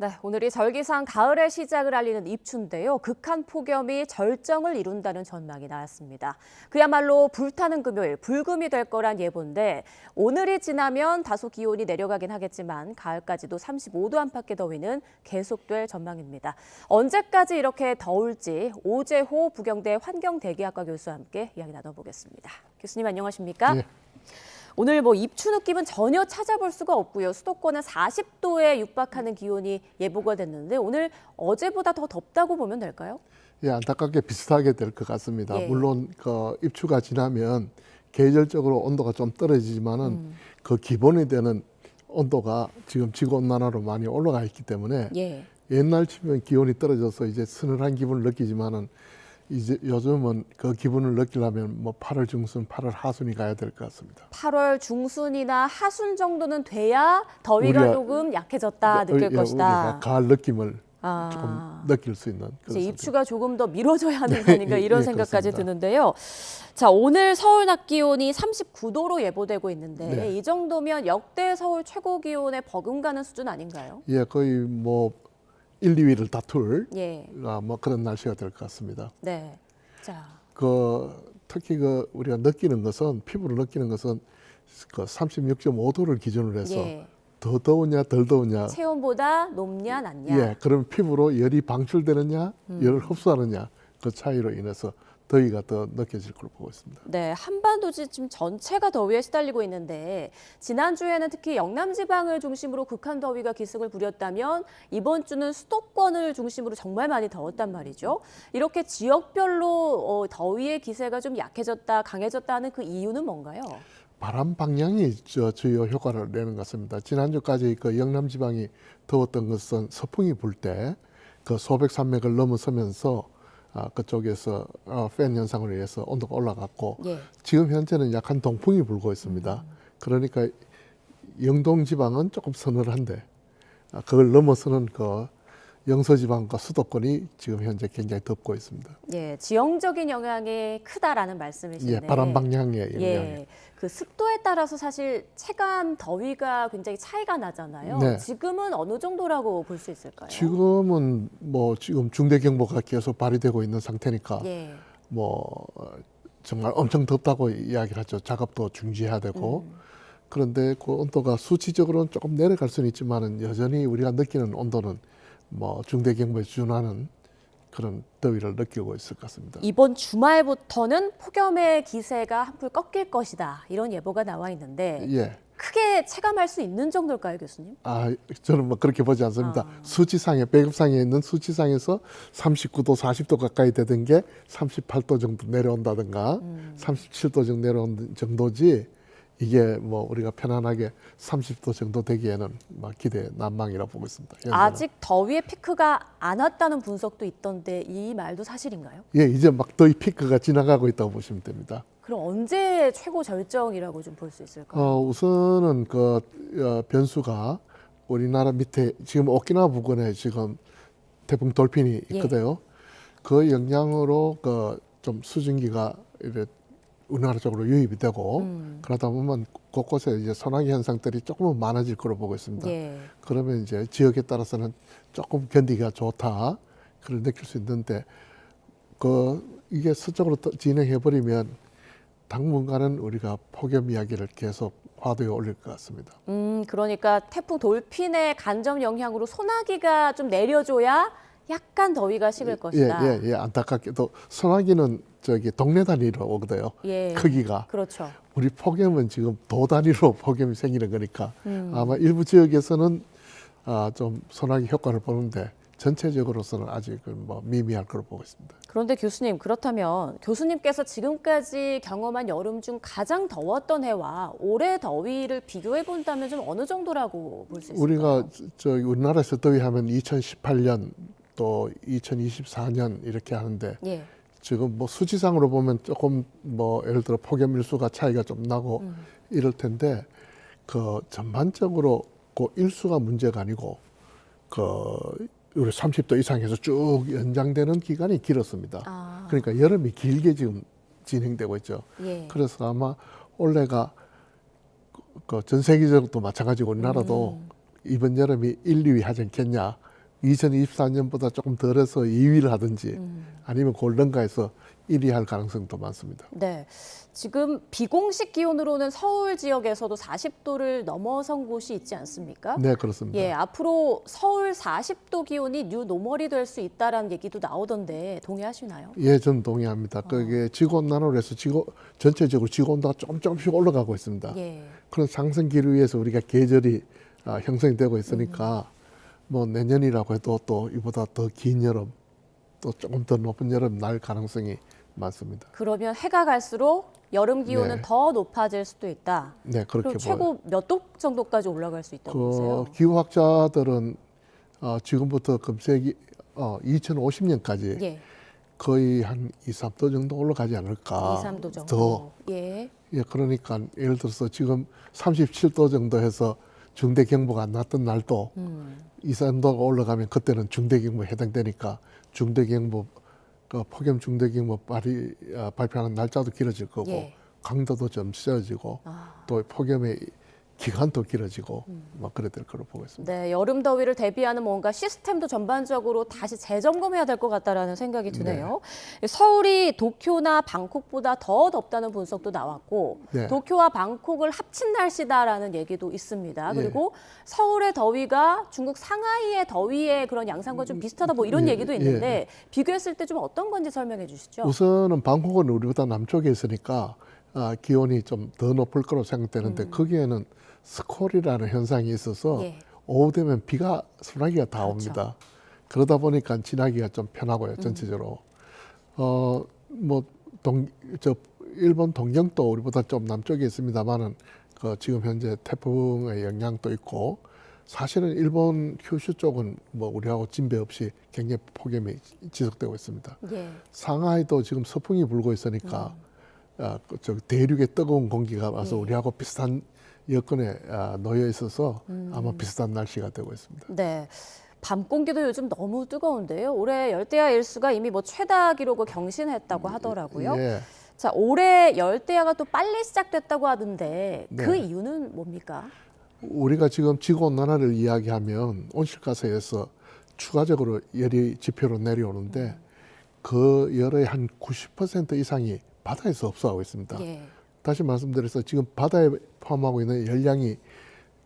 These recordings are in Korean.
네, 오늘이 절기상 가을의 시작을 알리는 입추인데요. 극한 폭염이 절정을 이룬다는 전망이 나왔습니다. 그야말로 불타는 금요일, 불금이 될 거란 예보인데 오늘이 지나면 다소 기온이 내려가긴 하겠지만 가을까지도 35도 안팎의 더위는 계속될 전망입니다. 언제까지 이렇게 더울지 오재호 부경대 환경대기학과 교수와 함께 이야기 나눠보겠습니다. 교수님 안녕하십니까? 네. 오늘 입추 느낌은 전혀 찾아볼 수가 없고요. 수도권은 40도에 육박하는 기온이 예보가 됐는데 오늘 어제보다 더 덥다고 보면 될까요? 예, 안타깝게 비슷하게 될 것 같습니다. 예. 물론 입추가 지나면 계절적으로 온도가 좀 떨어지지만은 그 기본이 되는 온도가 지금 지구온난화로 많이 올라가 있기 때문에 예. 옛날 치면 기온이 떨어져서 이제 서늘한 기분을 느끼지만은 이제 요즘은 그 기분을 느끼려면 8월 중순, 8월 하순이 가야 될 것 같습니다. 8월 중순이나 하순 정도는 돼야 더위가 조금 약해졌다 느낄 것이다. 우리가 가을 느낌을 아. 조금 느낄 수 있는 그런 이제 입추가 조금 더 미뤄져야 하는 네, 거 아닌가 이런 예, 생각까지 그렇습니다. 드는데요. 자, 오늘 서울 낮 기온이 39도로 예보되고 있는데 네. 이 정도면 역대 서울 최고 기온에 버금가는 수준 아닌가요? 예, 거의 1, 2위를 다툴 예. 그런 날씨가 될 것 같습니다. 네. 자. 특히 우리가 느끼는 것은 피부로 느끼는 것은 36.5도를 기준으로 해서 예. 더 더우냐 덜 더우냐 체온보다 높냐 낮냐. 예, 그럼 피부로 열이 방출되느냐 열을 흡수하느냐 그 차이로 인해서 더위가 더 느껴질 걸로 보고 있습니다. 네, 한반도 지금 전체가 더위에 시달리고 있는데 지난주에는 특히 영남 지방을 중심으로 극한 더위가 기승을 부렸다면 이번 주는 수도권을 중심으로 정말 많이 더웠단 말이죠. 이렇게 지역별로 더위의 기세가 좀 약해졌다, 강해졌다 하는 그 이유는 뭔가요? 바람 방향이 주요 효과를 내는 것 같습니다. 지난주까지 영남 지방이 더웠던 것은 서풍이 불 때 소백 산맥을 넘어서면서 그쪽에서 팬 현상으로 인해서 온도가 올라갔고 예. 지금 현재는 약한 동풍이 불고 있습니다. 그러니까 영동 지방은 조금 서늘한데 그걸 넘어서는 영서지방과 수도권이 지금 현재 굉장히 덥고 있습니다. 예, 지형적인 영향이 크다라는 말씀이신데. 예, 바람 방향의 영향이. 예, 그 습도에 따라서 사실 체감 더위가 굉장히 차이가 나잖아요. 네. 지금은 어느 정도라고 볼 수 있을까요? 지금은 지금 중대경보가 계속 발휘되고 있는 상태니까 예. 정말 엄청 덥다고 이야기를 하죠. 작업도 중지해야 되고. 그런데 그 온도가 수치적으로는 조금 내려갈 수는 있지만은 여전히 우리가 느끼는 온도는 중대경보에 준하는 그런 더위를 느끼고 있을 것 같습니다. 이번 주말부터는 폭염의 기세가 한풀 꺾일 것이다. 이런 예보가 나와 있는데 예. 크게 체감할 수 있는 정도일까요, 교수님? 저는 그렇게 보지 않습니다. 수치상에, 배급상에 있는 수치상에서 39도, 40도 가까이 되던 게 38도 정도 내려온다든가 37도 정도 내려온 정도지 이게 우리가 편안하게 30도 정도 되기에는 기대 난망이라고 보고 있습니다. 현재는. 아직 더위의 피크가 안 왔다는 분석도 있던데 이 말도 사실인가요? 예, 이제 더위 피크가 지나가고 있다고 보시면 됩니다. 그럼 언제 최고 절정이라고 좀 볼 수 있을까요? 우선은 변수가 우리나라 밑에 지금 오키나와 부근에 지금 태풍 돌핀이 있거든요. 그 영향으로 좀 수증기가 이렇게 우리나라 쪽으로 유입이 되고 그러다 보면 곳곳에 이제 소나기 현상들이 조금은 많아질 거로 보고 있습니다. 예. 그러면 이제 지역에 따라서는 조금 견디기가 좋다 그걸 느낄 수 있는데 이게 서쪽으로 진행해 버리면 당분간은 우리가 폭염 이야기를 계속 화두에 올릴 것 같습니다. 그러니까 태풍 돌핀의 간접 영향으로 소나기가 좀 내려줘야 약간 더위가 식을 것이다. 예. 안타깝게도 소나기는 동네 단위로 오거든요. 예. 크기가. 그렇죠. 우리 폭염은 지금 도 단위로 폭염이 생기는 거니까 아마 일부 지역에서는 좀 소나기 효과를 보는데 전체적으로서는 아직은 미미할 거로 보고 있습니다. 그런데 교수님, 그렇다면 교수님께서 지금까지 경험한 여름 중 가장 더웠던 해와 올해 더위를 비교해 본다면 좀 어느 정도라고 볼 수 있을까요? 우리가 우리나라에서 더위하면 2018년 또 2024년 이렇게 하는데 예. 지금 수치상으로 보면 조금 예를 들어 폭염 일수가 차이가 좀 나고 이럴 텐데 전반적으로 일수가 문제가 아니고 우리 30도 이상에서 쭉 연장되는 기간이 길었습니다. 그러니까 여름이 길게 지금 진행되고 있죠. 예. 그래서 아마 올해가 전 세계적으로 마찬가지고 우리나라도 이번 여름이 1, 2위 하지 않겠냐 2024년보다 조금 덜해서 2위를 하든지 아니면 골든가에서 1위 할 가능성도 많습니다. 네. 지금 비공식 기온으로는 서울 지역에서도 40도를 넘어선 곳이 있지 않습니까? 네, 그렇습니다. 예, 앞으로 서울 40도 기온이 뉴 노멀이 될 수 있다라는 얘기도 나오던데 동의하시나요? 예, 저는 동의합니다. 그게 지구온난화로 해서 전체적으로 지구온도가 조금씩 올라가고 있습니다. 예. 그런 상승 기류 위에서 우리가 계절이 형성이 되고 있으니까 뭐 내년이라고 해도 또 이보다 더 긴 여름, 또 조금 더 높은 여름 날 가능성이 많습니다. 그러면 해가 갈수록 여름 기온은 네. 더 높아질 수도 있다. 네, 그렇게 그럼 보여요. 최고 몇 도 정도까지 올라갈 수 있다고 보세요? 기후학자들은 지금부터 금세기 2050년까지 예, 거의 한 2, 3도 정도 올라가지 않을까. 2, 3도 정도. 더. 예. 예, 그러니까 예를 들어서 지금 37도 정도 해서 중대 경보가 안 났던 날도 2, 3도가 올라가면 그때는 중대 경보에 해당되니까 중대 경보 폭염 중대 경보 발표하는 날짜도 길어질 거고 예. 강도도 좀 세져지고 또 폭염의 기간도 길어지고 막 그래 될 거로 보고 있습니다. 네, 여름 더위를 대비하는 뭔가 시스템도 전반적으로 다시 재점검해야 될 것 같다라는 생각이 드네요. 서울이 도쿄나 방콕보다 더 덥다는 분석도 나왔고 네. 도쿄와 방콕을 합친 날씨다라는 얘기도 있습니다. 그리고 서울의 더위가 중국 상하이의 더위의 그런 양상과 좀 비슷하다 뭐 이런 얘기도 있는데 비교했을 때 좀 어떤 건지 설명해 주시죠. 우선은 방콕은 우리보다 남쪽에 있으니까 기온이 좀 더 높을 거로 생각되는데 거기에는 스콜이라는 현상이 있어서 예. 오후 되면 소나기가 다 그렇죠. 옵니다. 그러다 보니까 지나기가 좀 편하고요, 전체적으로. 일본 동경도 우리보다 좀 남쪽에 있습니다만은 지금 현재 태풍의 영향도 있고 사실은 일본 큐슈 쪽은 뭐 우리하고 진배 없이 굉장히 폭염이 지속되고 있습니다. 예. 상하이도 지금 서풍이 불고 있으니까 대륙의 뜨거운 공기가 와서 우리하고 비슷한 여건에 놓여 있어서 아마 비슷한 날씨가 되고 있습니다. 네. 밤 공기도 요즘 너무 뜨거운데요. 올해 열대야 일수가 이미 뭐 최다 기록을 경신했다고 하더라고요. 예. 자, 올해 열대야가 또 빨리 시작됐다고 하던데 네. 그 이유는 뭡니까? 우리가 지금 지구온난화를 이야기하면 온실가스에서 추가적으로 열이 지표로 내려오는데 그 열의 한 90% 이상이 바다에서 흡수하고 있습니다. 예. 다시 말씀드려서 지금 바다에 포함하고 있는 열량이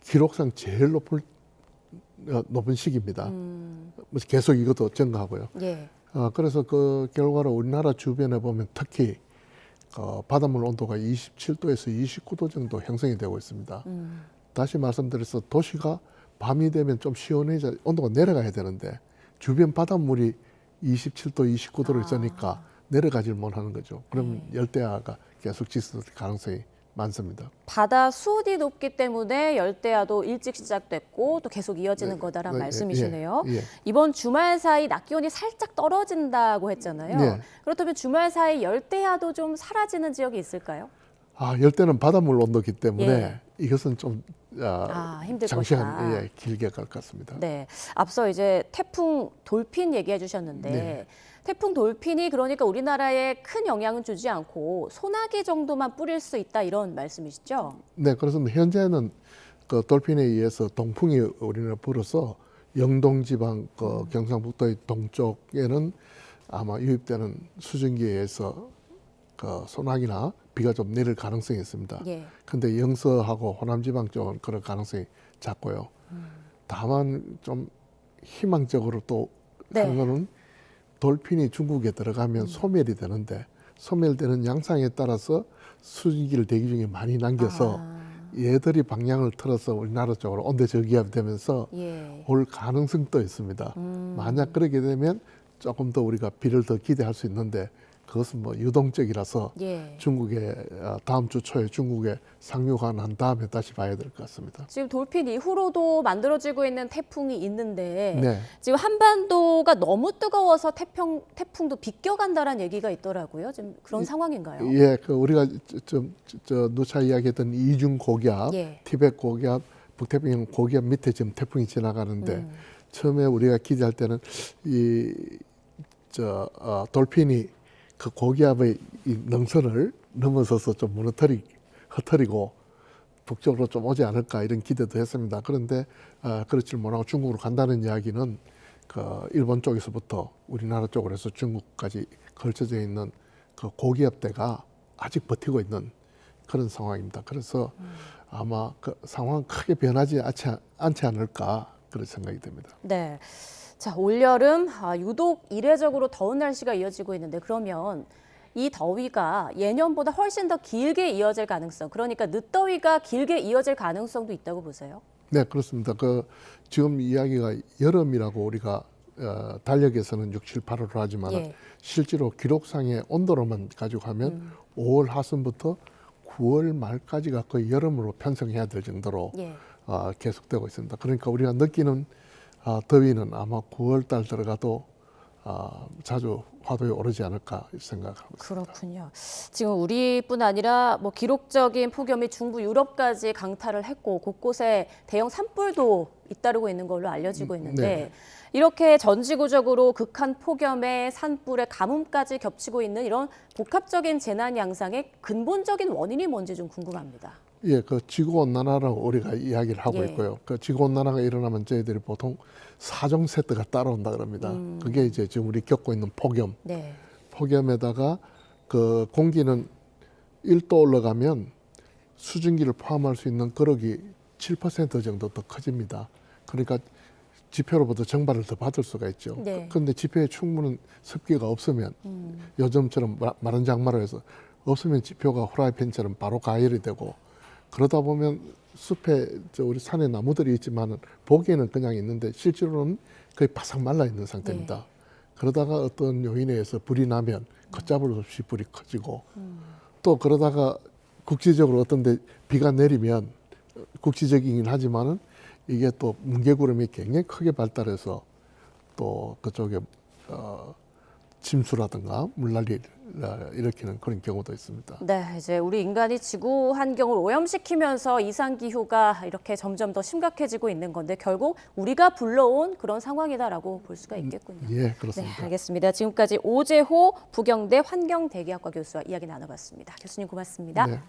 기록상 제일 높은 시기입니다. 계속 이것도 증가하고요. 예. 그래서 그 결과로 우리나라 주변에 보면 특히 바닷물 온도가 27도에서 29도 정도 형성이 되고 있습니다. 다시 말씀드려서 도시가 밤이 되면 좀 시원해져 온도가 내려가야 되는데 주변 바닷물이 27도, 29도로 있으니까 내려가질 못하는 거죠. 그럼 열대야가 계속 지속될 가능성이 많습니다. 바다 수온이 높기 때문에 열대야도 일찍 시작됐고 또 계속 이어지는 거다라는 말씀이시네요. 예. 이번 주말 사이 낮 기온이 살짝 떨어진다고 했잖아요. 네. 그렇다면 주말 사이 열대야도 좀 사라지는 지역이 있을까요? 열대는 바닷물 온도기 때문에 예. 이것은 좀 힘들 장시간 것이다. 길게 갈 것 같습니다. 네, 앞서 이제 태풍 돌핀 얘기해 주셨는데 네. 태풍 돌핀이 그러니까 우리나라에 큰 영향은 주지 않고 소나기 정도만 뿌릴 수 있다 이런 말씀이시죠? 네, 그렇습니다. 현재는 그 돌핀에 의해서 동풍이 우리나라 불어서 영동지방 경상북도의 동쪽에는 아마 유입되는 수증기에 의해서 그 소나기나 비가 좀 내릴 가능성이 있습니다. 예. 근데 영서하고 호남지방 쪽은 그런 가능성이 작고요. 다만 좀 희망적으로 또 하는 거는 돌핀이 중국에 들어가면 소멸이 되는데 소멸되는 양상에 따라서 수증기를 대기 중에 많이 남겨서 얘들이 방향을 틀어서 우리나라 쪽으로 온대 저기압이 되면서 올 가능성도 있습니다. 만약 그렇게 되면 조금 더 우리가 비를 더 기대할 수 있는데 그것은 뭐 유동적이라서 중국에 다음 주 초에 중국에 상륙한 다음에 다시 봐야 될 것 같습니다. 지금 돌핀 이후로도 만들어지고 있는 태풍이 있는데 네. 지금 한반도가 너무 뜨거워서 태풍도 비껴간다라는 얘기가 있더라고요. 지금 그런 상황인가요? 예, 우리가 누차 이야기했던 이중 고기압, 티벳 고기압, 북태평양 고기압 밑에 지금 태풍이 지나가는데 처음에 우리가 기대할 때는 돌핀이 그 고기압의 이 능선을 넘어서서 좀 흩어리고 북쪽으로 좀 오지 않을까 이런 기대도 했습니다. 그런데 그렇지 못하고 중국으로 간다는 이야기는 그 일본 쪽에서부터 우리나라 쪽으로 해서 중국까지 걸쳐져 있는 그 고기압대가 아직 버티고 있는 그런 상황입니다. 그래서 아마 그 상황 크게 변하지 않지 않을까 그런 생각이 듭니다. 네. 자, 올여름 유독 이례적으로 더운 날씨가 이어지고 있는데 그러면 이 더위가 예년보다 훨씬 더 길게 이어질 가능성, 그러니까 늦더위가 길게 이어질 가능성도 있다고 보세요? 네, 그렇습니다. 그 지금 이야기가 여름이라고 우리가 달력에서는 6, 7, 8월로 하지만 예. 실제로 기록상의 온도로만 가지고 하면 5월 하순부터 9월 말까지가 거의 여름으로 편성해야 될 정도로 예. 계속되고 있습니다. 그러니까 우리가 느끼는 더위는 아마 9월 달 들어가도 자주 화도에 오르지 않을까 생각하고 있습니다. 그렇군요. 지금 우리뿐 아니라 뭐 기록적인 폭염이 중부 유럽까지 강타를 했고 곳곳에 대형 산불도 잇따르고 있는 걸로 알려지고 있는데 네. 이렇게 전지구적으로 극한 폭염에 산불에 가뭄까지 겹치고 있는 이런 복합적인 재난 양상의 근본적인 원인이 뭔지 좀 궁금합니다. 예, 그 지구온난화라고 우리가 이야기를 하고 예. 있고요. 그 지구온난화가 일어나면 저희들이 보통 4종 세트가 따라온다 그럽니다. 그게 이제 지금 우리 겪고 있는 폭염. 네. 폭염에다가 그 공기는 1도 올라가면 수증기를 포함할 수 있는 그럭이 7% 정도 더 커집니다. 그러니까 지표로부터 정발을 더 받을 수가 있죠. 네. 그런데 지표에 충분한 습기가 없으면 요즘처럼 마른 장마로 해서 없으면 지표가 후라이팬처럼 바로 가열이 되고 그러다 보면 숲에 우리 산에 나무들이 있지만은 보기에는 그냥 있는데 실제로는 거의 바싹 말라 있는 상태입니다. 네. 그러다가 어떤 요인에 의해서 불이 나면 걷잡을 수 없이 불이 커지고 또 그러다가 국지적으로 어떤 데 비가 내리면 국지적이긴 하지만은 이게 또 뭉게구름이 굉장히 크게 발달해서 또 그쪽에 침수라든가 물난리를 일으키는 그런 경우도 있습니다. 네, 이제 우리 인간이 지구 환경을 오염시키면서 이상 기후가 이렇게 점점 더 심각해지고 있는 건데 결국 우리가 불러온 그런 상황이다라고 볼 수가 있겠군요. 예, 네, 그렇습니다. 알겠습니다. 지금까지 오재호 부경대 환경대기학과 교수와 이야기 나눠봤습니다. 교수님 고맙습니다. 네.